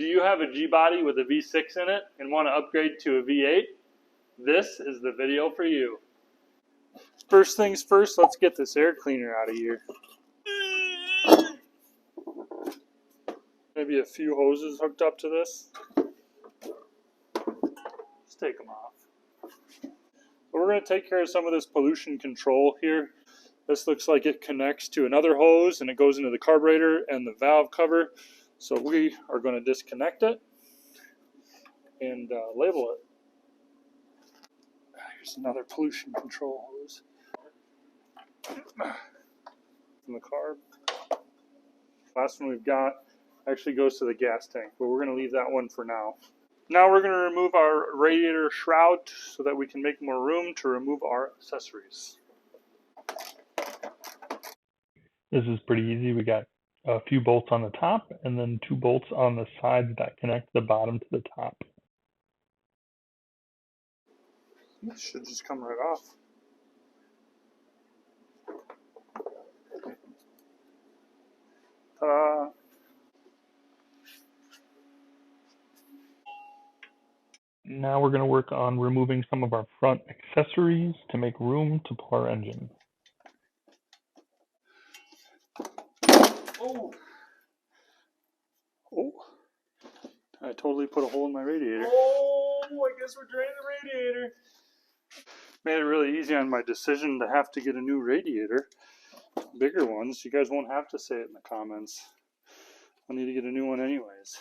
Do you have a G-body with a V6 in it and want to upgrade to a V8? This is the video for you. First things first, let's get this air cleaner out of here. Maybe a few hoses hooked up to this. Just take them off. So we're going to take care of some of this pollution control here. This looks like it connects to another hose and it goes into the carburetor and the valve cover. So we are going to disconnect it and label it. Here's another pollution control hose from the carb. Last one we've got actually goes to the gas tank, but we're going to leave that one for now. Now we're going to remove our radiator shroud so that we can make more room to remove our accessories. This is pretty easy. We got a few bolts on the top and then 2 bolts on the sides that connect the bottom to the top. This should just come right off. Ta-da! Now we're going to work on removing some of our front accessories to make room to pull our engine. Oh! Oh! I totally put a hole in my radiator. Oh, I guess we're draining the radiator. Made it really easy on my decision to have to get a new radiator. Bigger ones. You guys won't have to say it in the comments. I'll need to get a new one anyways.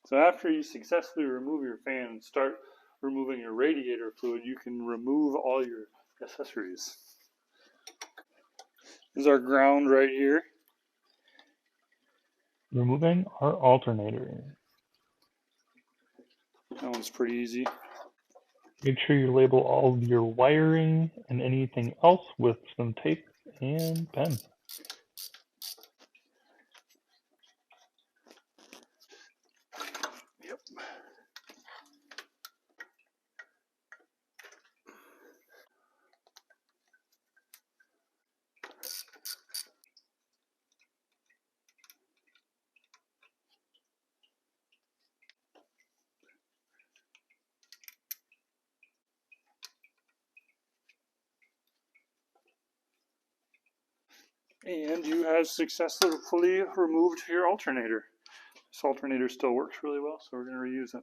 So after you successfully remove your fan and start removing your radiator fluid, you can remove all your accessories. This is our ground right here. Removing our alternator. That one's pretty easy. Make sure you label all of your wiring and anything else with some tape and pen. Yep. And you have successfully removed your alternator. This alternator still works really well, so we're going to reuse it.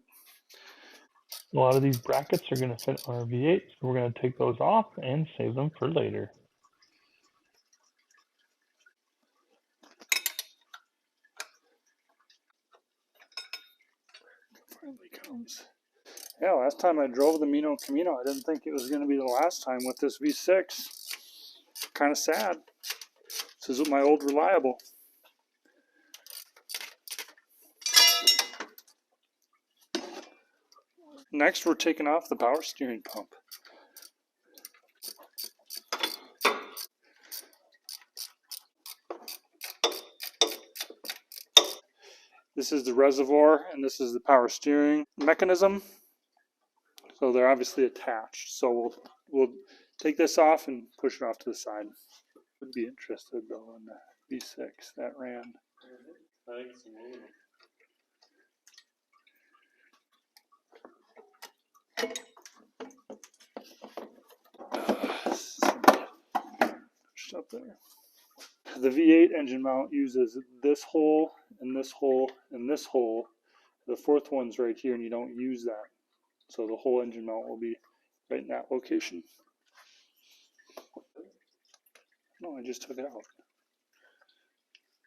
A lot of these brackets are going to fit on our V8, so we're going to take those off and save them for later. Finally comes. Yeah, last time I drove the Meano Camino, I didn't think it was going to be the last time with this V6. Kind of sad. This is my old reliable. Next, we're taking off the power steering pump. This is the reservoir, and this is the power steering mechanism. So they're obviously attached. So we'll take this off and push it off to the side. Would be interested though in the V6 that ran. I think it's amazing. Pushed up there. The V8 engine mount uses this hole and this hole and this hole. The fourth one's right here, and you don't use that. So the whole engine mount will be right in that location. No, I just took it out.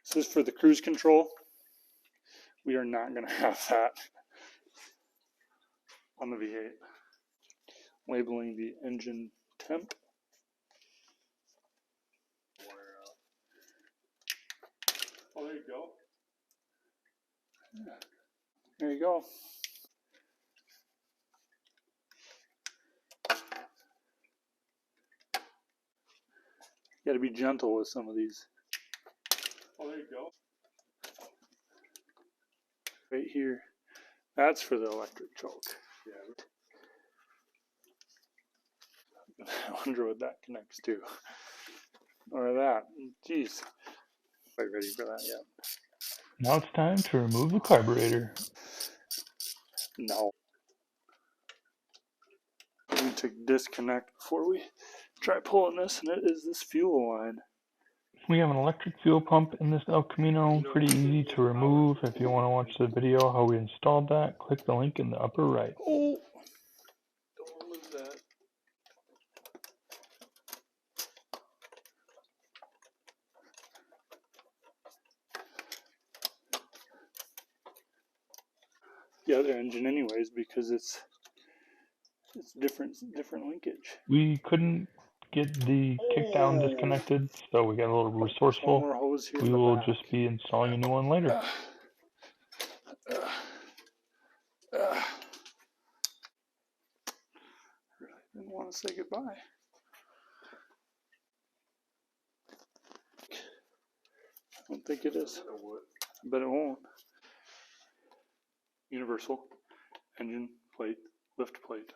This is for the cruise control. We are not going to have that on the V8. Labeling the engine temp. Oh, there you go. Yeah. There you go. You got to be gentle with some of these. Oh, there you go. Right here. That's for the electric choke. Yeah. I wonder what that connects to. Or that. Jeez. Quite ready for that yet. Now it's time to remove the carburetor. No. We need to disconnect before we try pulling this, and it is this fuel line. We have an electric fuel pump in this El Camino, pretty easy to remove. If you want to watch the video how we installed that, click the link in the upper right. Oh, Don't lose that. the other engine anyways, because it's different linkage. We couldn't get the kickdown disconnected, so we got a little One resourceful. more hose here. We will just be installing a new one later. Really didn't want to say goodbye. I don't think it is. I bet it won't. Universal engine plate, lift plate.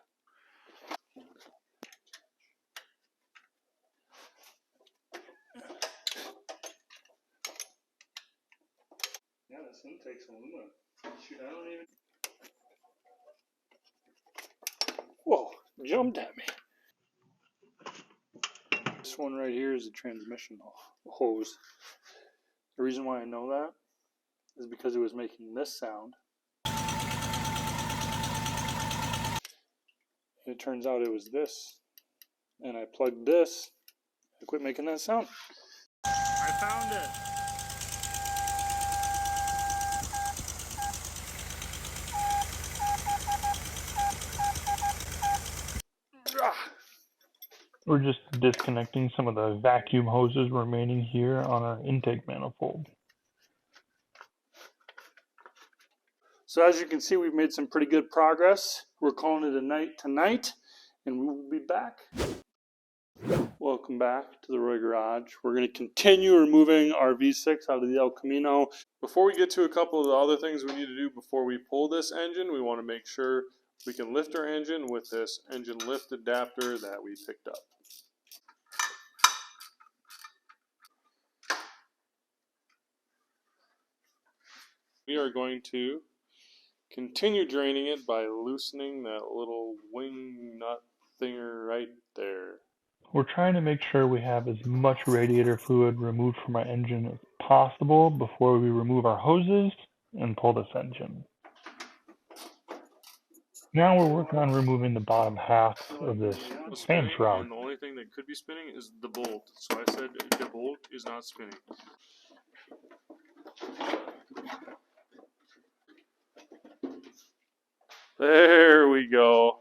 Yeah, this one takes aluminum. Shoot, I don't even. Whoa, jumped at me. This one right here is a transmission hose. The reason why I know that is because it was making this sound. And it turns out it was this. And I plugged this. I quit making that sound. I found it. We're just disconnecting some of the vacuum hoses remaining here on our intake manifold. So as you can see, we've made some pretty good progress. We're calling it a night tonight, and we will be back. Welcome back to the Roy Garage. We're going to continue removing our V6 out of the El Camino. Before we get to a couple of the other things we need to do before we pull this engine, we want to make sure we can lift our engine with this engine lift adapter that we picked up. We are going to continue draining it by loosening that little wing nut thinger right there. We're trying to make sure we have as much radiator fluid removed from our engine as possible before we remove our hoses and pull this engine. Now we're working on removing the bottom half of this fan shroud. And the only thing that could be spinning is the bolt. So I said the bolt is not spinning. There we go.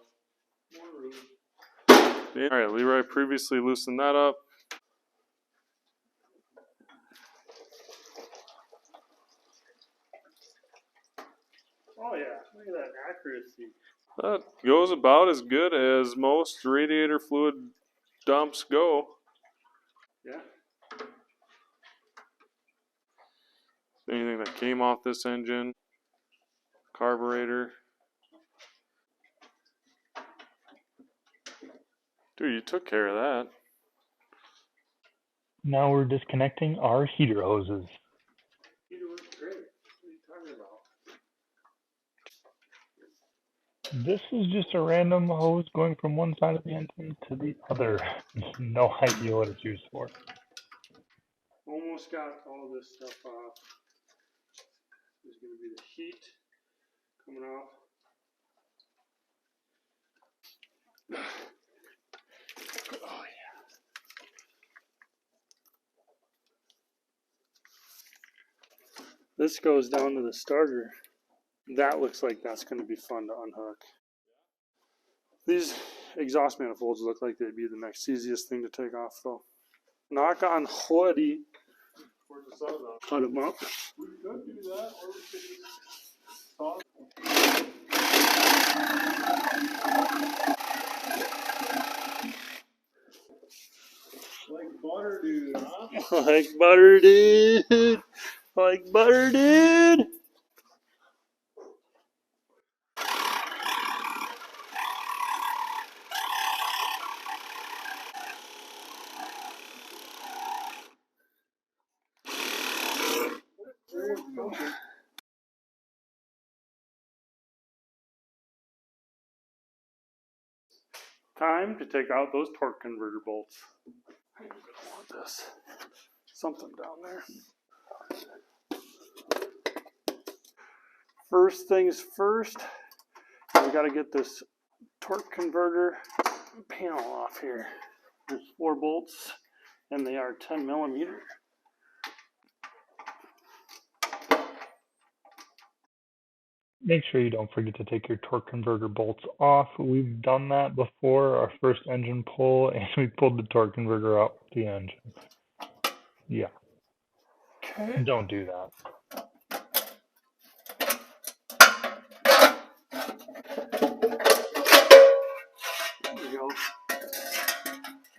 Alright, Leroy previously loosened that up. Oh yeah, look at that accuracy. That goes about as good as most radiator fluid dumps go. Yeah. Anything that came off this engine, carburetor. Dude, you took care of that. Now we're disconnecting our heater hoses. Heater works great. What are you talking about? This is just a random hose going from one side of the engine to the other. No idea what it's used for. Almost got all this stuff off. There's going to be the heat coming off. Oh yeah. This goes down to the starter. That looks like that's going to be fun to unhook. These exhaust manifolds look like they'd be the next easiest thing to take off though. Knock on woody. Cut them up. We could do that, or we could just like butter, dude, huh? Like butter, dude. Like butter, dude. Time to take out those torque converter bolts. I don't want this. Something down there. First things first, we got to get this torque converter panel off here. There's 4 bolts and they are 10 millimeter. Make sure you don't forget to take your torque converter bolts off. We've done that before, our first engine pull, and we pulled the torque converter out the engine. Yeah. Okay. Don't do that. There we go.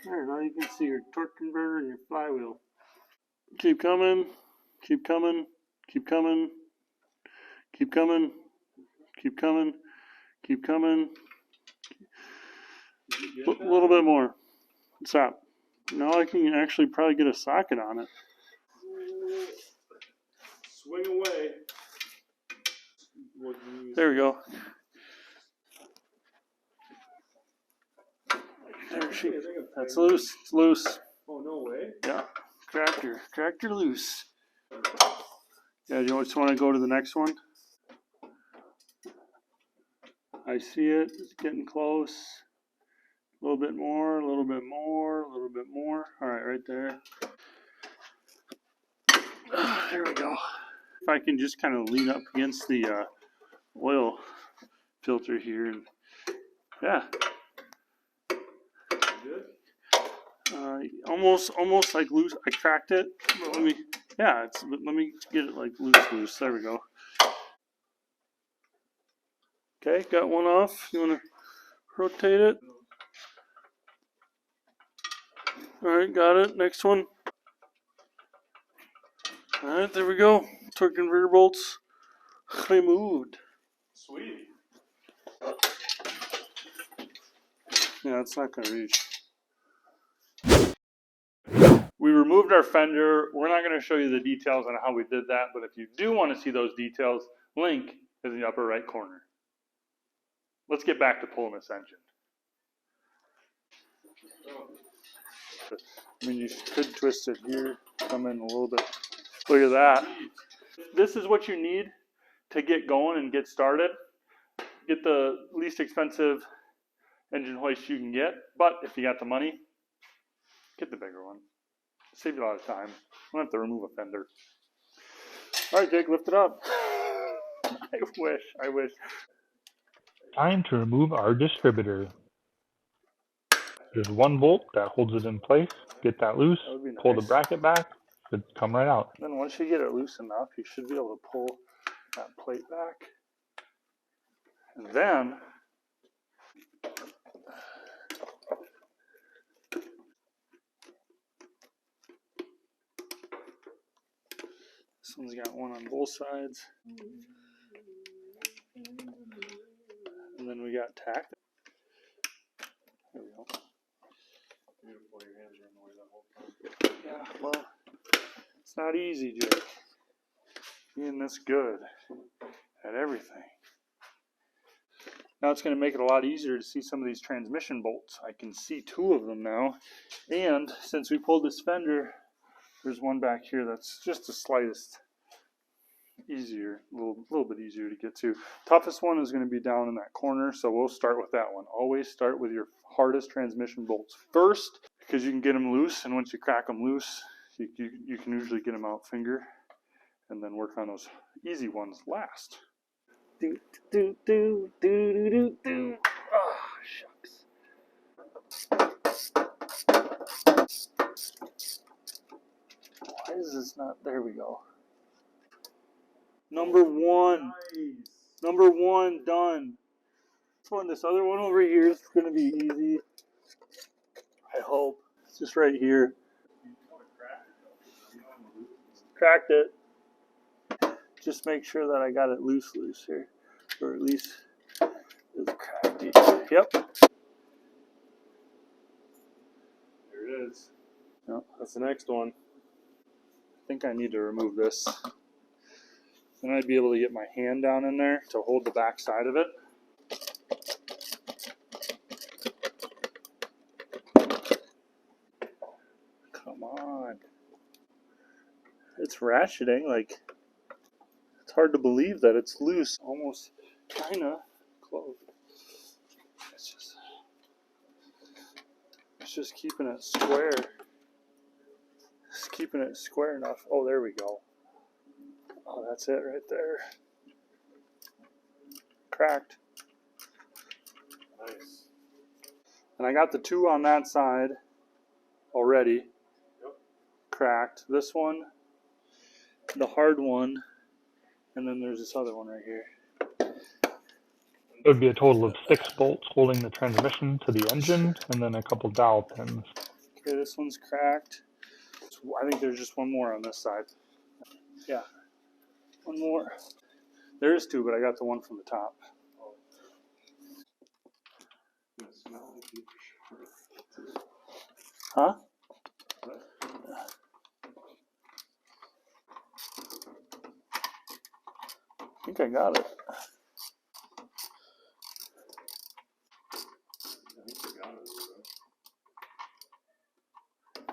There, now you can see your torque converter and your flywheel. Keep coming, keep coming, keep coming, keep coming, keep coming, keep coming. A little bit more. Stop. Now I can actually probably get a socket on it. Swing away. There we go. There she is. That's loose. It's loose. Oh, no way. Yeah. Tractor loose. Yeah, you just want to go to the next one? I see it. It's getting close. A little bit more, a little bit more, a little bit more. All right, right there. There we go. If I can just kind of lean up against the oil filter here, and yeah. Almost like loose. I cracked it. But let me get it like loose. There we go. Okay, got one off. You want to rotate it? All right, got it. Next one. All right, there we go. Torque converter bolts removed. Sweet. Yeah, it's not going to reach. We removed our fender. We're not going to show you the details on how we did that, but if you do want to see those details, link is in the upper right corner. Let's get back to pulling this engine. I mean, you could twist it here, come in a little bit. Look at that. This is what you need to get going and get started. Get the least expensive engine hoist you can get, but if you got the money, get the bigger one. Save you a lot of time. You don't have to remove a fender. All right, Jake, lift it up. I wish. Time to remove our distributor. There's one bolt that holds it in place. Get that loose, That would be nice. pull the bracket back, it should come right out. Then once you get it loose enough, you should be able to pull that plate back. And then this one's got one on both sides. And then we got tack. There we go. Beautiful, your hands are in the way that whole time. Yeah, well, it's not easy, Jake. Being this good at everything. Now it's going to make it a lot easier to see some of these transmission bolts. I can see 2 of them now. And since we pulled this fender, there's one back here that's just the slightest easier, a little bit easier to get to. Toughest one is going to be down in that corner, so we'll start with that one. Always start with your hardest transmission bolts first, because you can get them loose, and once you crack them loose, you can usually get them out finger, and then work on those easy ones last. Do, do, do, do, do, do, do. Oh, shucks. Why is this not? There we go. Number 1. Nice. Number 1 done. This other one over here is going to be easy. I hope. It's just right here. Cracked it. Just make sure that I got it loose here. Or at least it's cracked. Yep. There it is. Yep. That's the next one. I think I need to remove this. Then I'd be able to get my hand down in there to hold the back side of it. it's ratcheting. Like, it's hard to believe that it's loose. Almost kind of close. It's just keeping it square. Just keeping it square enough. Oh, there we go. Oh, that's it right there. Cracked. Nice. And I got the 2 on that side already. Yep. Cracked. This one, the hard one, and then there's this other one right here. It would be a total of 6 bolts holding the transmission to the engine, and then a couple dowel pins. Okay, this one's cracked. I think there's just one more on this side. Yeah, one more. There is 2, but I got the one from the top. Huh? I think I got it.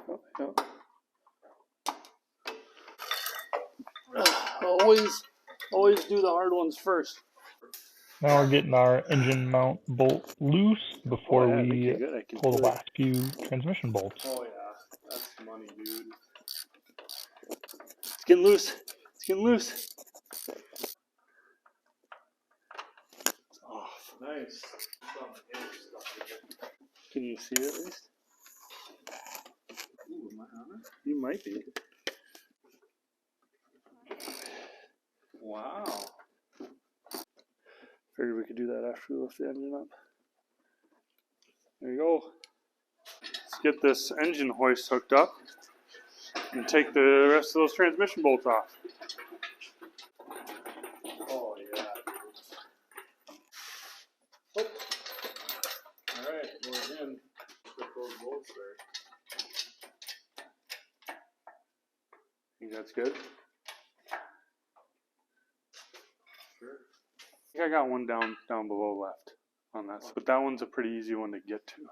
Oh, yeah. Always do the hard ones first. Now we're getting our engine mount bolt loose before we pull the last few transmission bolts. Oh yeah, that's money, dude. It's getting loose. It's getting loose. Oh, nice. Can you see it at least? Ooh, am I on it? You might be. Wow. Figured we could do that after we lift the engine up. There you go. Let's get this engine hoist hooked up and take the rest of those transmission bolts off. Oh yeah. Oh. All right, we're in. Put those bolts there. Think that's good? Sure. I think I got one down below left on that, but that one's a pretty easy one to get to.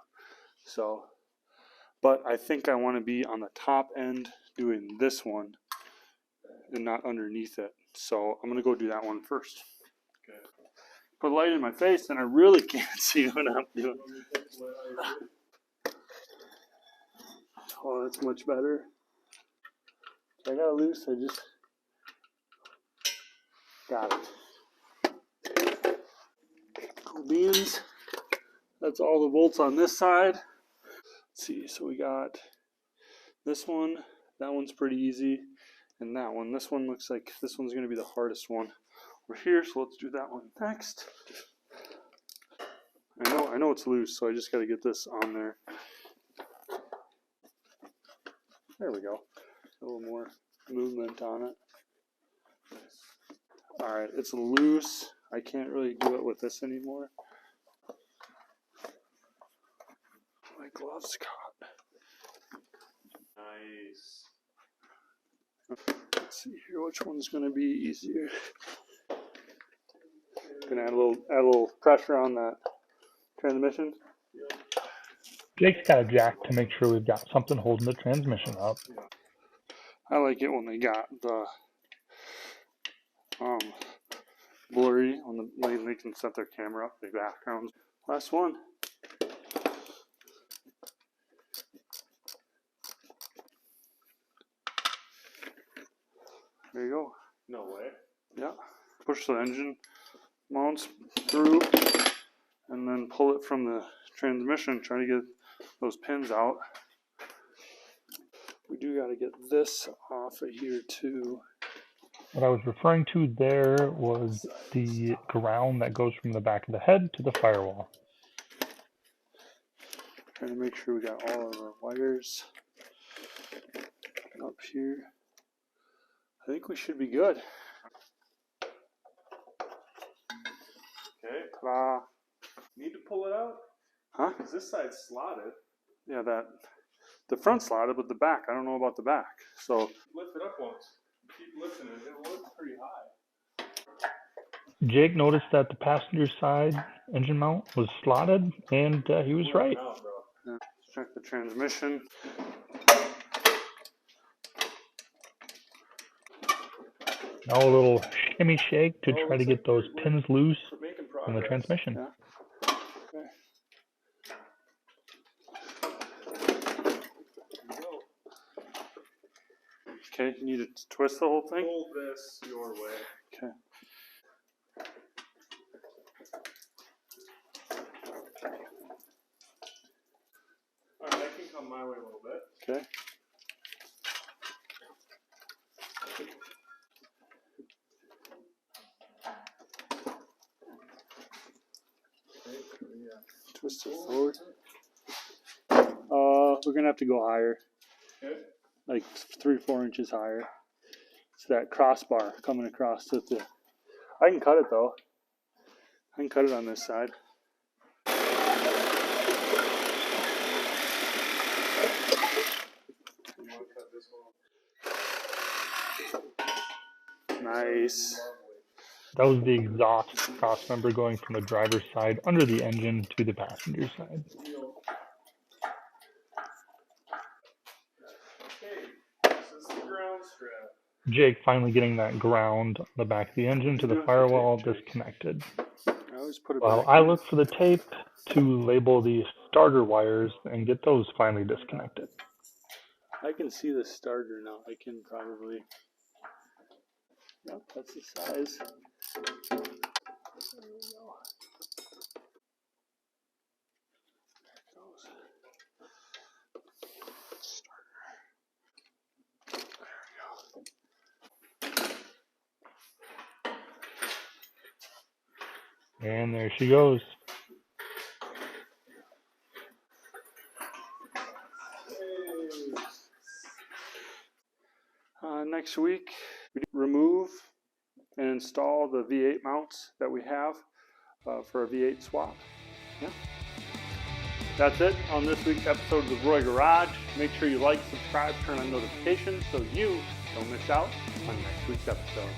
So, but I think I want to be on the top end doing this one and not underneath it. So I'm gonna go do that one first. Okay. Put light in my face and I really can't see what I'm doing. Oh, that's much better. I got it loose, I just got it. Cool beans. That's all the bolts on this side. Let's see, so we got this one. That one's pretty easy. And that one. This one looks like this one's going to be the hardest one. We're here, so let's do that one next. I know it's loose, so I just got to get this on there. There we go. A little more movement on it. Alright, it's loose. I can't really do it with this anymore. My gloves caught. Nice. Let's see here, which one's going to be easier. Gonna add a little pressure on that transmission. Jake's got a jack to make sure we've got something holding the transmission up. I like it when they got the blurry when they can set their camera up, the backgrounds. Last one. There you go. No way. Yeah. Push the engine mounts through and then pull it from the transmission. Try to get those pins out. We do got to get this off of here too. What I was referring to there was the ground that goes from the back of the head to the firewall. Trying to make sure we got all of our wires up here. I think we should be good. Okay. Ta-da. Need to pull it out? Huh? Because this side's slotted. Yeah, the front slotted, but the back, I don't know about the back. So Lift it up once. Keep lifting it. It'll lift pretty high. Jake noticed that the passenger side engine mount was slotted, and he was right. Out, bro. yeah, check the transmission. Now a little shimmy shake to Oh, try to looks get like those we're pins loose making from the progress. transmission. Yeah. Okay. Okay, you need to twist the whole thing? Pull this your way. Okay. Alright, that can come my way a little bit. Okay. Twist it forward. We're gonna have to go higher. Okay. Like 3-4 inches higher. It's that crossbar coming across with the. I can cut it though. I can cut it on this side. Nice. That was the exhaust cross member going from the driver's side under the engine to the passenger side. Okay, this is the ground strap. Jake finally getting that ground on the back of the engine to the firewall disconnected. I always put it Well, back I in. look for the tape to label the starter wires and get those finally disconnected. I can see the starter now. I can probably. Yep, that's the size. There we go. There it goes. Starter. There we go. And there she goes. Next week, we remove and install the V8 mounts that we have for a V8 swap. Yeah. That's it on this week's episode of the Roy Garage. Make sure you like, subscribe, turn on notifications so you don't miss out on next week's episode.